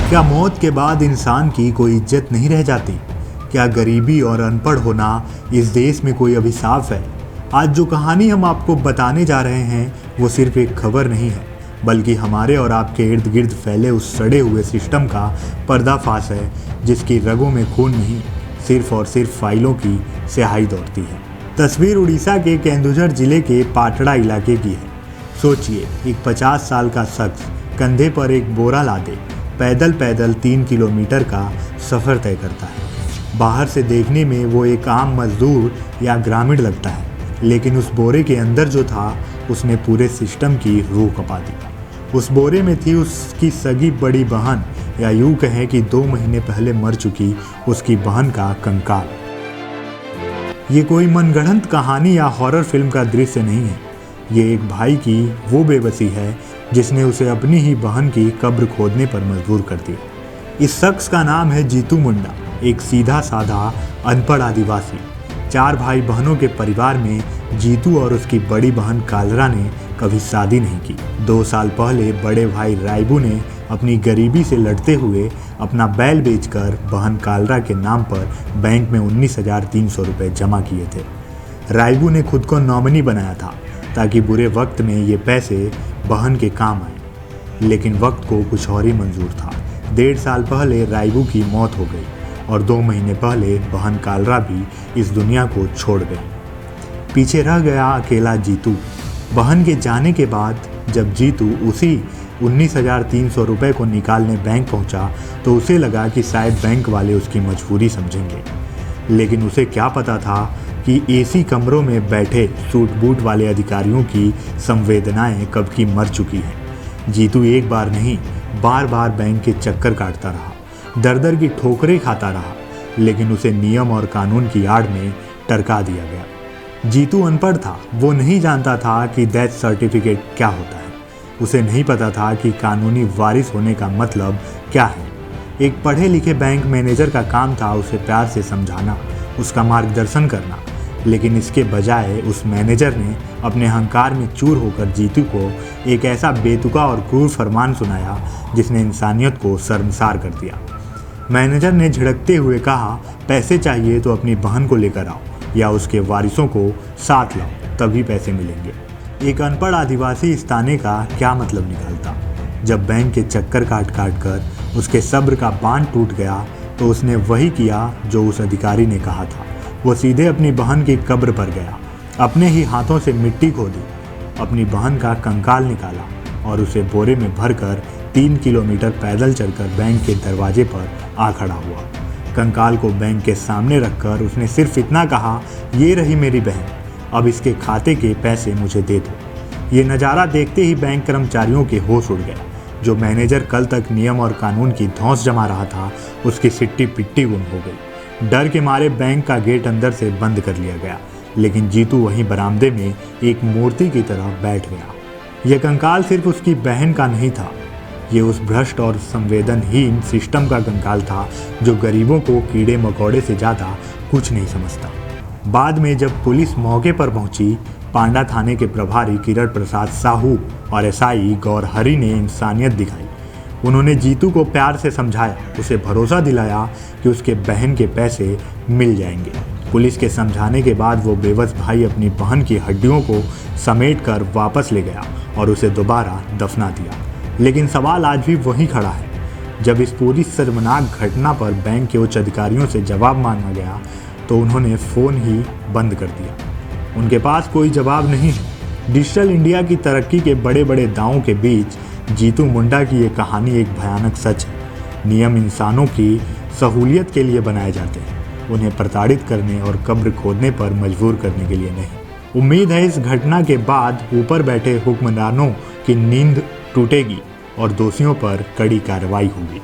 क्या मौत के बाद इंसान की कोई इज्जत नहीं रह जाती? क्या गरीबी और अनपढ़ होना इस देश में कोई अभिशाप है? आज जो कहानी हम आपको बताने जा रहे हैं वो सिर्फ एक खबर नहीं है, बल्कि हमारे और आपके इर्द गिर्द फैले उस सड़े हुए सिस्टम का पर्दाफाश है जिसकी रगों में खून नहीं, सिर्फ और सिर्फ फाइलों की स्याही दौड़ती है। तस्वीर उड़ीसा के केंदुझर जिले के पाटड़ा इलाके की है। सोचिए, एक 50 साल का शख्स कंधे पर एक बोरा लादे पैदल पैदल 3 किलोमीटर का सफ़र तय करता है। बाहर से देखने में वो एक आम मजदूर या ग्रामीण लगता है, लेकिन उस बोरे के अंदर जो था उसने पूरे सिस्टम की रूह कपा दी। उस बोरे में थी उसकी सगी बड़ी बहन, या यूँ कहें कि 2 महीने पहले मर चुकी उसकी बहन का कंकाल। ये कोई मनगढ़ंत कहानी या हॉरर फिल्म का दृश्य नहीं है। ये एक भाई की वो बेबसी है जिसने उसे अपनी ही बहन की कब्र खोदने पर मजबूर कर दिया। इस शख्स का नाम है जीतू मुंडा, एक सीधा साधा अनपढ़ आदिवासी। 4 भाई बहनों के परिवार में जीतू और उसकी बड़ी बहन कालरा ने कभी शादी नहीं की। 2 साल पहले बड़े भाई रायबू ने अपनी गरीबी से लड़ते हुए अपना बैल बेचकर बहन कालरा के नाम पर बैंक में 19,300 रुपये जमा किए थे। रायबू ने खुद को नॉमिनी बनाया था ताकि बुरे वक्त में ये पैसे बहन के काम आए, लेकिन वक्त को कुछ और ही मंजूर था। 1.5 साल पहले रायबू की मौत हो गई और 2 महीने पहले बहन कालरा भी इस दुनिया को छोड़ गई। पीछे रह गया अकेला जीतू। बहन के जाने के बाद जब जीतू उसी 19,300 रुपये को निकालने बैंक पहुंचा तो उसे लगा कि शायद बैंक वाले उसकी मजबूरी समझेंगे, लेकिन उसे क्या पता था कि एसी कमरों में बैठे सूट बूट वाले अधिकारियों की संवेदनाएं कब की मर चुकी हैं। जीतू एक बार नहीं, बार बार बैंक के चक्कर काटता रहा, दर दर की ठोकरें खाता रहा, लेकिन उसे नियम और कानून की आड़ में टरका दिया गया। जीतू अनपढ़ था, वो नहीं जानता था कि डेथ सर्टिफिकेट क्या होता है। उसे नहीं पता था कि कानूनी वारिस होने का मतलब क्या है। एक पढ़े लिखे बैंक मैनेजर का काम था उसे प्यार से समझाना, उसका मार्गदर्शन करना, लेकिन इसके बजाय उस मैनेजर ने अपने अहंकार में चूर होकर जीतू को एक ऐसा बेतुका और क्रूर फरमान सुनाया जिसने इंसानियत को शर्मसार कर दिया। मैनेजर ने झिड़कते हुए कहा, पैसे चाहिए तो अपनी बहन को लेकर आओ या उसके वारिसों को साथ लाओ, तभी पैसे मिलेंगे। एक अनपढ़ आदिवासी इस ताने का क्या मतलब निकालता? जब बैंक के चक्कर काट काट कर उसके सब्र का बांध टूट गया तो उसने वही किया जो उस अधिकारी ने कहा था। वो सीधे अपनी बहन की कब्र पर गया, अपने ही हाथों से मिट्टी खोदी, अपनी बहन का कंकाल निकाला और उसे बोरे में भरकर 3 किलोमीटर पैदल चलकर बैंक के दरवाजे पर आ खड़ा हुआ। कंकाल को बैंक के सामने रखकर उसने सिर्फ इतना कहा, ये रही मेरी बहन, अब इसके खाते के पैसे मुझे दे दो। ये नज़ारा देखते ही बैंक कर्मचारियों के होश उड़ गया। जो मैनेजर कल तक नियम और कानून की धौंस जमा रहा था, उसकी सिट्टी पिट्टी गुम हो गई। डर के मारे बैंक का गेट अंदर से बंद कर लिया गया, लेकिन जीतू वहीं बरामदे में एक मूर्ति की तरह बैठ गया। यह कंकाल सिर्फ उसकी बहन का नहीं था, ये उस भ्रष्ट और संवेदनहीन सिस्टम का कंकाल था जो गरीबों को कीड़े मकोड़े से ज़्यादा कुछ नहीं समझता। बाद में जब पुलिस मौके पर पहुंची, पांडा थाने के प्रभारी किरण प्रसाद साहू और एसआई गौर हरी ने इंसानियत दिखाई। उन्होंने जीतू को प्यार से समझाया, उसे भरोसा दिलाया कि उसके बहन के पैसे मिल जाएंगे। पुलिस के समझाने के बाद वो बेबस भाई अपनी बहन की हड्डियों को समेट कर वापस ले गया और उसे दोबारा दफना दिया। लेकिन सवाल आज भी वहीं खड़ा है। जब इस पूरी शर्मनाक घटना पर बैंक के उच्च अधिकारियों से जवाब मांगा गया तो उन्होंने फ़ोन ही बंद कर दिया। उनके पास कोई जवाब नहीं है। डिजिटल इंडिया की तरक्की के बड़े बड़े दावों के बीच जीतू मुंडा की ये कहानी एक भयानक सच है। नियम इंसानों की सहूलियत के लिए बनाए जाते हैं, उन्हें प्रताड़ित करने और कब्र खोदने पर मजबूर करने के लिए नहीं। उम्मीद है इस घटना के बाद ऊपर बैठे हुक्मरानों की नींद टूटेगी और दोषियों पर कड़ी कार्रवाई होगी।